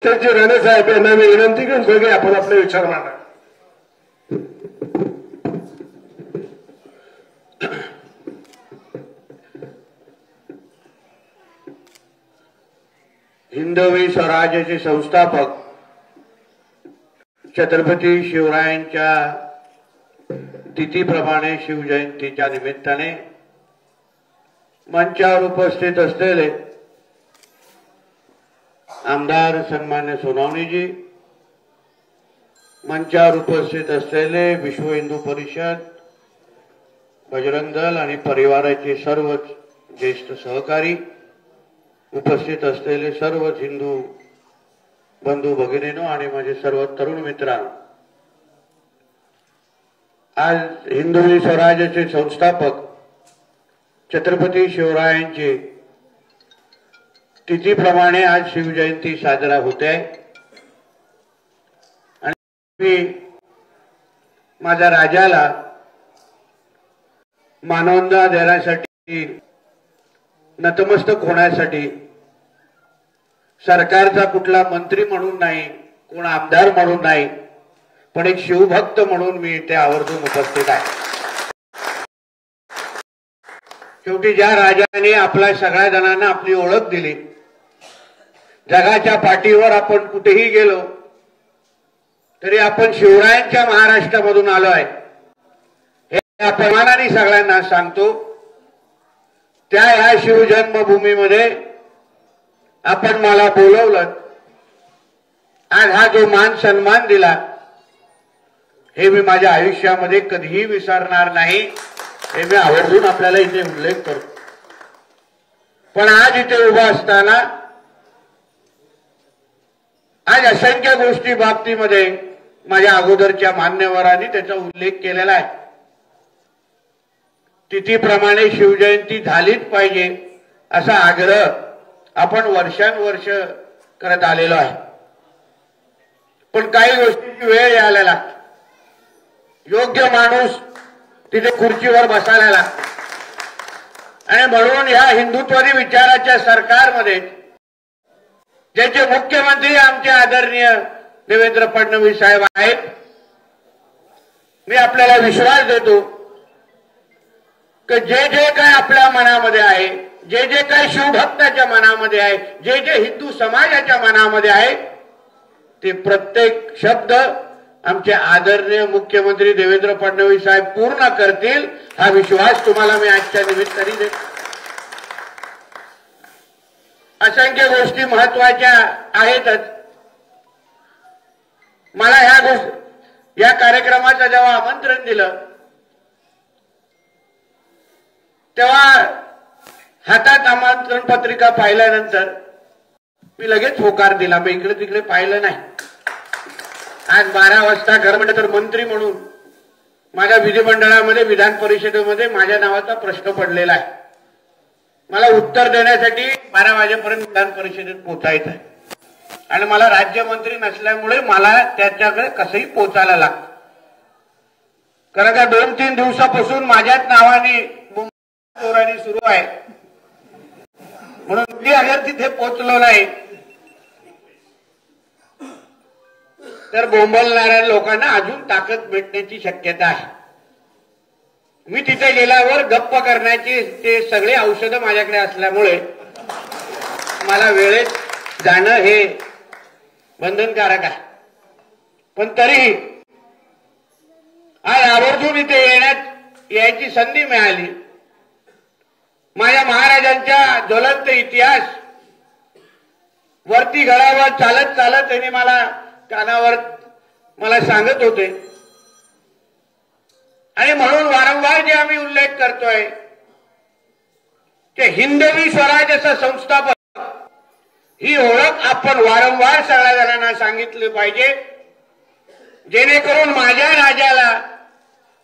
त्यांचे राणे साहेब यांना मी विनंती करतो की आपण आपले विचार मांडा. हिंदवी स्वराज्याचे संस्थापक छत्रपती शिवरायांच्या तिथीप्रमाणे शिवजयंतीच्या निमित्ताने मंचावर उपस्थित असलेले आमदार सन्मान्य सोनवणेजी, मंचावर उपस्थित असलेले विश्व हिंदू परिषद, बजरंग दल आणि परिवाराचे सर्व ज्येष्ठ सहकारी, उपस्थित असलेले सर्व हिंदू बंधू भगिनींनो आणि माझे सर्व तरुण मित्रांनो, आज हिंदवी स्वराज्याचे संस्थापक छत्रपती शिवरायांचे तिथीप्रमाणे आज शिवजयंती साजरा होते आहे. आणि मी माझ्या राजाला मानवंदना देण्यासाठी, नतमस्तक होण्यासाठी सरकारचा कुठला मंत्री म्हणून नाही, कोण आमदार म्हणून नाही, पण एक शिवभक्त म्हणून मी इथे आवर्जून उपस्थित आहे. शेवटी ज्या राजाने आपल्या सगळ्या जणांना आपली ओळख दिली, जगाच्या पाठीवर आपण कुठेही गेलो तरी आपण शिवरायांच्या महाराष्ट्रामधून आलो आहे हे अभिमानाने सगळ्यांना सांगतो. त्या ह्या शिवजन्मभूमीमध्ये आपण मला बोलवलं, आज हा जो मान सन्मान दिला हे मी माझ्या आयुष्यामध्ये कधीही विसरणार नाही, हे मी आवर्जून आपल्याला इथे उल्लेख करतो. पण आज इथे उभा असताना आज असंख्य गोष्टी बाबतीमध्ये माझ्या अगोदरच्या मान्यवरांनी त्याचा उल्लेख केलेला आहे. तिथीप्रमाणे शिवजयंती झालीच पाहिजे असा आग्रह आपण वर्षानुवर्ष करत आलेलो आहे. पण काही गोष्टीची वेळ यायला लागते, योग्य माणूस तिथे खुर्चीवर बसायला लागतो. आणि म्हणून ह्या हिंदुत्वादी विचाराच्या सरकारमध्ये ज्याचे मुख्यमंत्री आमचे आदरणीय देवेंद्र फडणवीस साहेब आहेत, मी आपल्याला विश्वास देतो की जे जे काय आपल्या मनामध्ये आहे, जे जे काय शिवभक्ताच्या मनामध्ये आहे, जे जे हिंदू समाजाच्या मनामध्ये आहे, ते प्रत्येक शब्द आमचे आदरणीय मुख्यमंत्री देवेंद्र फडणवीस साहेब पूर्ण करतील, हा विश्वास तुम्हाला मी आजच्या निमित्ताने देतो. असंख्य गोष्टी महत्वाच्या आहेतच. मला या कार्यक्रमाचं जेव्हा आमंत्रण दिलं तेव्हा हातात आमंत्रण पत्रिका पाहिल्यानंतर मी लगेच होकार दिला. मी इकडे तिकडे पाहिलं नाही. आज 12 वाजता खरं म्हणलं तर मंत्री म्हणून माझ्या विधिमंडळामध्ये, विधान परिषदेमध्ये माझ्या नावाचा प्रश्न पडलेला आहे. मला उत्तर देण्यासाठी 12 वाजेपर्यंत विधान परिषदेत पोहोचायचं आहे आणि मला राज्यमंत्री नसल्यामुळे मला त्याच्याकडे कसंही पोहोचायला लागतं. कारण का 2-3 दिवसापासून माझ्याच नावाने चोराणी सुरू आहे, म्हणून मी अगर तिथे पोहोचलो नाही तर बोंबलणाऱ्या लोकांना अजून ताकद भेटण्याची शक्यता आहे. मी तिथे गेल्यावर गप्प करण्याची ते सगळे औषधं माझ्याकडे असल्यामुळे मला वेळेत जाणं हे बंधनकारक आहे. पण तरीही आज आवर्जून इथे यायची संधी मिळाली. माझ्या महाराजांच्या ज्वलंत इतिहास वरती गडावर चालत चालत त्यांनी मला कानावर मला सांगत होते. आणि म्हणून वारंवार जे आम्ही उल्लेख करतोय की हिंदवी स्वराज्याचा संस्थापक ही ओळख आपण वारंवार सगळ्या जणांना सांगितली पाहिजे, जेणेकरून माझ्या राजाला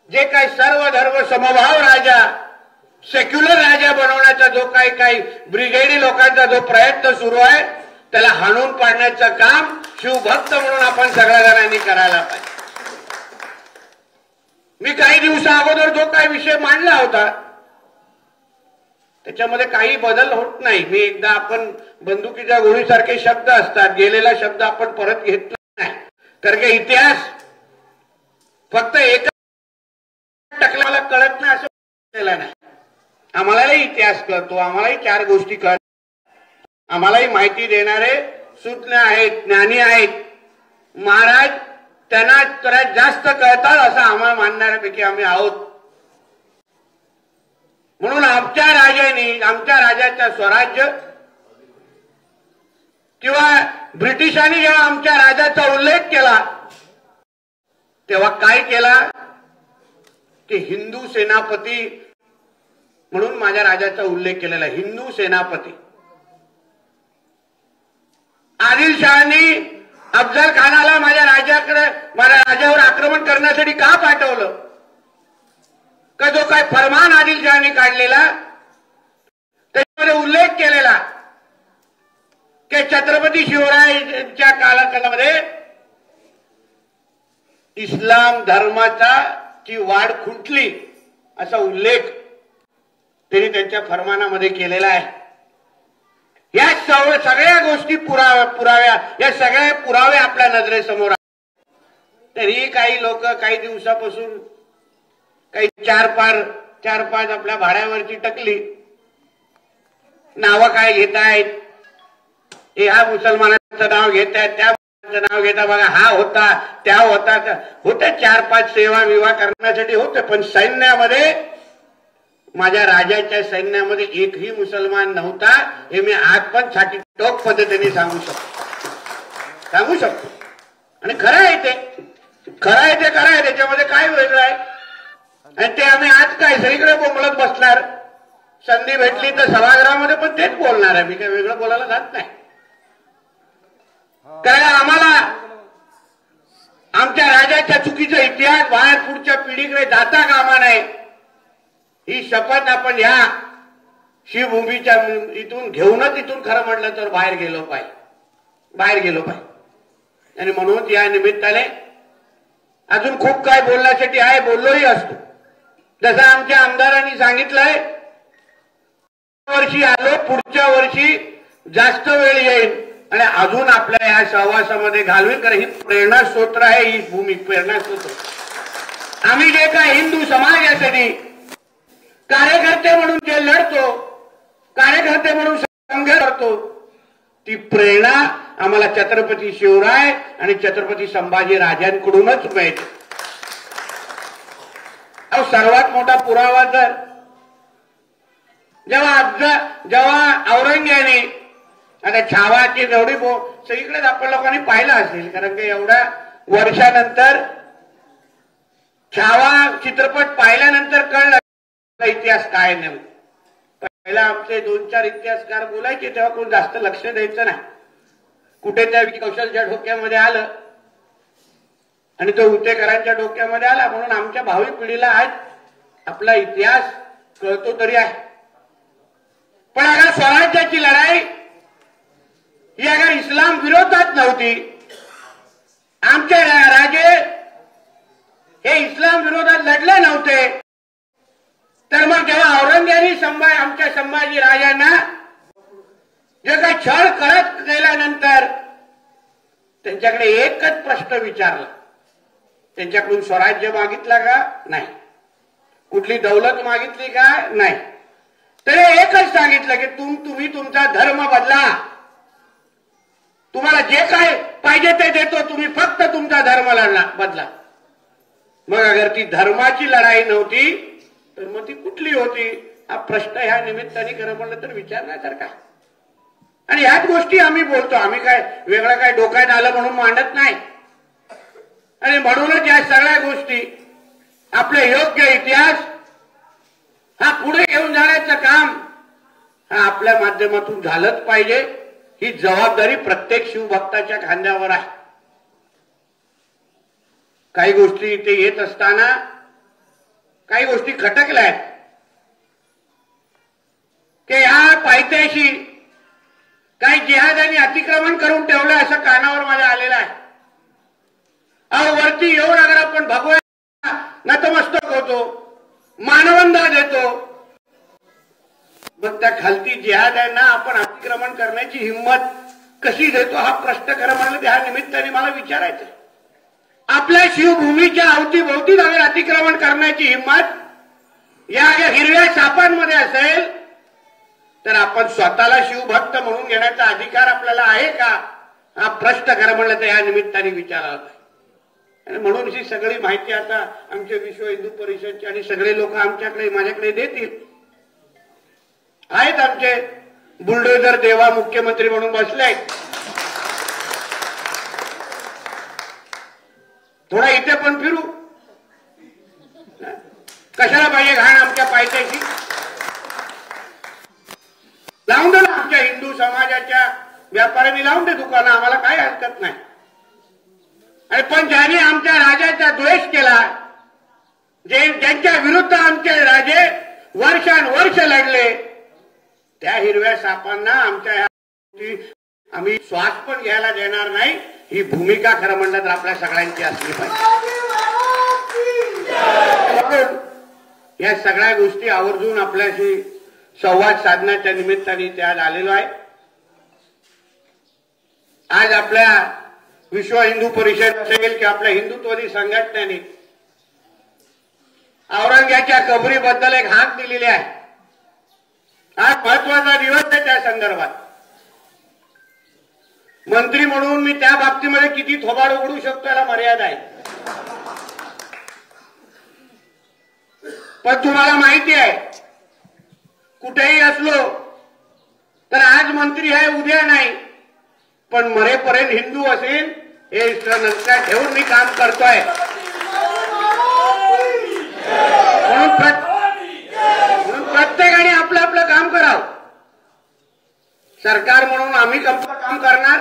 जे काही सर्व धर्म समभाव राजा, सेक्युलर राजा बनवण्याचा जो काही ब्रिगेडी लोकांचा जो प्रयत्न सुरू आहे त्याला हाणून पाडण्याचं काम शिवभक्त म्हणून आपण सगळ्या जणांनी करायला पाहिजे. मी काही दिवसा अगोदर जो काही विषय मांडला होता त्याच्यामध्ये काही बदल होत नाही. मी एकदा आपण बंदुकीच्या गोळीसारखे शब्द असतात, गेलेला शब्द आपण परत घेतला नाही. कारण की इतिहास फक्त एका टकल्याला कळत नाही असं केलं नाही. आम्हालाही इतिहास कळतो, आम्हालाही 4 गोष्टी कळत, आम्हालाही माहिती देणारे सुज्ञ आहेत, ज्ञानी आहेत. महाराज त्यांना तर जास्त कळतात असं आम्हाला मानणाऱ्यापैकी आम्ही आहोत. म्हणून आमच्या राजांनी, आमच्या राजाचा स्वराज्य किंवा ब्रिटिशांनी जेव्हा आमच्या राजाचा उल्लेख केला तेव्हा काय केला की हिंदू सेनापती म्हणून माझ्या राजाचा उल्लेख केलेला. हिंदू सेनापती. आदिलशहानी अफजल खानाला माझ्या राजावर आक्रमण करण्यासाठी का पाठवलं? का जो काय फरमान आदिलशहानी काढलेला त्याच्यामध्ये उल्लेख केलेला की छत्रपती शिवरायांच्या कालखंडामध्ये इस्लाम धर्माची वाढ खुंटली असा उल्लेख त्यांनी त्यांच्या फरमानामध्ये केलेला आहे. या सगळ्या गोष्टी पुराव्या या सगळ्या पुरावे आपल्या नजरेसमोर आहेत. तरी काही लोक काही दिवसापासून काही 4-5 आपल्या भाड्यावरची टकली नावं काय घेत आहेत. ह्या मुसलमानाचं नाव घेत आहेत, त्या नाव घेता बघा, हा होता त्या होता. होते 4-5 सेवा विवाह करण्यासाठी होते, पण सैन्यामध्ये माझ्या राजाच्या सैन्यामध्ये एकही मुसलमान नव्हता. हे मी आज पण छाती टोक पद्धतीने सांगू शकतो. आणि खरं आहे ते खरं आहे. त्याच्यामध्ये काय वेगळं आहे? आणि ते आम्ही आज काय सगळीकडे बोंबलत बसणार. संधी भेटली तर सभागृहामध्ये पण तेच बोलणार आहे. मी काही वेगळं बोलायला जात नाही. कारण आम्हाला आमच्या राजाच्या चुकीचा इतिहास बाहेर पुढच्या पिढीकडे जाता कामा नये ही शपथ आपण ह्या शिवभूमीच्या इथून घेऊनच इथून खरं म्हटलं तर बाहेर गेलो पाहिजे. आणि म्हणून या निमित्ताने अजून खूप काय बोलण्यासाठी आहे, बोललोही असतो. जसं आमच्या आमदारांनी सांगितलंय, वर्षी आलो, पुढच्या वर्षी जास्त वेळ येईल आणि अजून आपल्या या सहवासामध्ये घालवेल. कारण ही प्रेरणा स्तोत्र आहे, ही भूमी प्रेरणा स्तोत्र. आम्ही जे काय हिंदू समाजासाठी कार्यकर्ते म्हणून जे लढतो, कार्यकर्ते म्हणून संघर्ष करतो, ती प्रेरणा आम्हाला छत्रपती शिवराय आणि छत्रपती संभाजी राजांकडूनच मिळते. सर्वात मोठा पुरावा तर जेव्हा औरंगजेबाने आता छावाची जेवढी सगळीकडेच आपण लोकांनी पाहिलं असेल, कारण की एवढ्या वर्षानंतर छावा चित्रपट पाहिल्यानंतर कळलं इतिहास काय नाही. पहिला आमचे 2-4 इतिहासकार बोलायचे तेव्हा कोण जास्त लक्ष द्यायचं नाही. कुठे त्या कौशलच्या डोक्यामध्ये आलं आणि तो उतेकरांच्या डोक्यामध्ये आला, म्हणून आमच्या भावी पिढीला आज आपला इतिहास कळतो तरी आहे. पण अगर स्वराज्याची लढाई ही अगर इस्लाम विरोधात नव्हती, आमचे राजे हे इस्लाम विरोधात लढले नव्हते, तर मग जेव्हा औरंगजेबाने आमच्या संभाजी राजांना जे काही छळ करत गेल्यानंतर त्यांच्याकडे एकच प्रश्न विचारला, त्यांच्याकडून स्वराज्य मागितला का? नाही. कुठली दौलत मागितली का? नाही. तर एकच सांगितलं की तुम्ही तुमचा धर्म बदला, तुम्हाला जे काय पाहिजे ते देतो, तुम्ही फक्त तुमचा धर्म बदला. मग अगर ती धर्माची लढाई नव्हती तर मग ती कुठली होती? हा प्रश्न ह्या निमित्ताने खरं म्हणलं तर विचारण्यासारखा. आणि ह्याच गोष्टी आम्ही बोलतो. आम्ही काय वेगळं काय डोक्यात आलं म्हणून मांडत नाही. आणि म्हणूनच या सगळ्या गोष्टी आपले योग्य इतिहास हा पुढे घेऊन जाण्याचं काम हा आपल्या माध्यमातून झालंच पाहिजे. ही जबाबदारी प्रत्येक शिवभक्ताच्या खांद्यावर आहे. काही गोष्टी इथे येत असताना काही गोष्टी खटकल्या आहेत की ह्या पायथ्याशी काही जिहादांनी अतिक्रमण करून ठेवलं असं कानावर माझ्या आलेलं आहे. वरती येऊन अगर आपण भगवान नतमस्तक होतो, मानवंदना देतो, मग त्या खालती जिहाद्यांना आपण अतिक्रमण करण्याची हिंमत कशी देतो हा प्रश्न खरं म्हणलं त्या निमित्ताने मला विचारायचं. आपल्या शिवभूमीच्या अवतीभोवती जाऊन अतिक्रमण करण्याची हिंमत या हिरव्या सापांमध्ये असेल तर आपण स्वतःला शिवभक्त म्हणून घेण्याचा अधिकार आपल्याला आहे का हा प्रश्न खरं म्हणलं तर या निमित्ताने विचारावा. आणि म्हणून ही सगळी माहिती आता आमचे विश्व हिंदू परिषदचे आणि सगळे लोक आमच्याकडे माझ्याकडे देतील. आहेत आमचे बुलडोझर देवा मुख्यमंत्री म्हणून बसले. थोडा इथे पण फिरू कशाला पाहिजे घाण आमच्या पायथ्याशी. लावून दे ना आमच्या हिंदू समाजाच्या व्यापाऱ्यांनी लावून दे दुकानं आम्हाला काही हरकत नाही. आणि पण ज्यांनी आमच्या राजाचा द्वेष केला ज्यांच्या विरुद्ध आमचे राजे वर्षानुवर्ष लढले त्या हिरव्या सापांना आमच्या आम्ही श्वास पण घ्यायला देणार नाही ही भूमिका खरं म्हणलं तर आपल्या सगळ्यांची असली पाहिजे. या सगळ्या गोष्टी आवर्जून आपल्याशी संवाद साधण्याच्या निमित्ताने ते आज आलेलो आहे. आज आपल्या विश्व हिंदू परिषद असेल की आपल्या हिंदुत्ववादी संघटनेने औरंग्याच्या कबरीबद्दल एक हाक दिलेली आहे. आज महत्वाचा दिवस आहे त्या संदर्भात. मंत्री म्हणून मी त्या बाबतीमध्ये किती थोबाड उघडू शकतो याला मर्यादा आहे. पण तुम्हाला माहिती आहे कुठेही असलो तर आज मंत्री आहे उद्या नाही पण मरेपर्यंत हिंदू असेल हे लक्षात ठेवून मी काम करतोय. म्हणून प्रत्येकाने आपलं आपलं काम करावं. सरकार म्हणून आम्ही काम करणार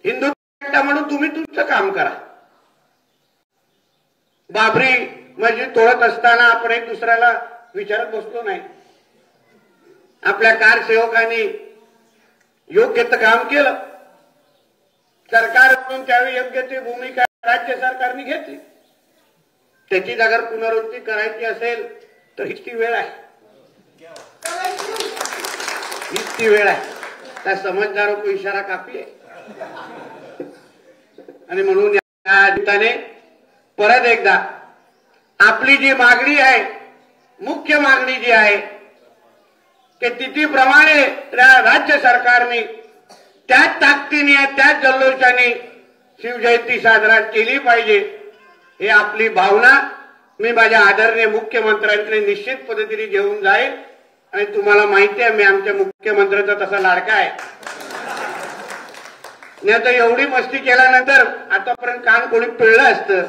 हिंदू म्हणून तुम्ही तुमचं काम करा. बाबरी मस्जिद तोडत असताना आपण एक दुसऱ्याला विचारत बसलो नाही. आपल्या कारसेवकांनी योग्य ते काम केलं. सरकार म्हणून त्यावेळी योग्य ती भूमिका राज्य सरकारने घेतली. त्याची अगर पुनरावृत्ती करायची असेल तर हीच ती वेळ आहे. हीच ती वेळ आहे. त्या समजदारों को इशारा काफी आहे. आणि म्हणून या निमित्ताने परत एकदा आपली जी मागणी आहे मुख्य मागणी जी आहे की तिथीप्रमाणे राज्य सरकारने त्याच ताकदीने त्याच जल्लोषाने शिवजयंती साजरा केली पाहिजे हे आपली भावना मी माझ्या आदरणीय मुख्यमंत्र्यांकडे निश्चित पद्धतीने घेऊन जाईल. आणि तुम्हाला माहिती आहे मी आमच्या मुख्यमंत्र्याचा तसा लाडका आहे. नाही आता एवढी मस्ती केल्यानंतर आतापर्यंत कान कोणी पिळलं असतं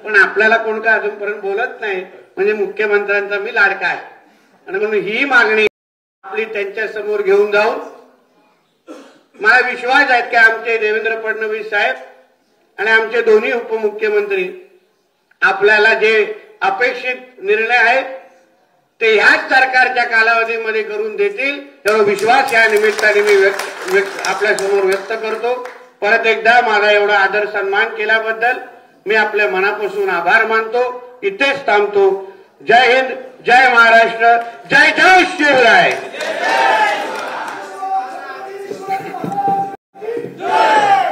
पण आपल्याला कोण काय अजूनपर्यंत बोलत नाही म्हणजे मुख्यमंत्र्यांचा मी लाडका आहे. आणि म्हणून ही मागणी आपली त्यांच्या समोर घेऊन जाऊन मला विश्वास आहे की आमचे देवेंद्र फडणवीस साहेब आणि आमचे दोन्ही उपमुख्यमंत्री आपल्याला जे अपेक्षित निर्णय आहेत ते ह्याच सरकारच्या कालावधीमध्ये करून देतील तेवढा विश्वास या निमित्ताने मी आपल्या समोर व्यक्त करतो. परत एकदा माझा एवढा आदर सन्मान केल्याबद्दल मी आपल्या मनापासून आभार मानतो. इथेच थांबतो. जय हिंद, जय महाराष्ट्र, जय जय शिवराय.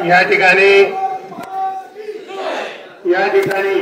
या ठिकाणी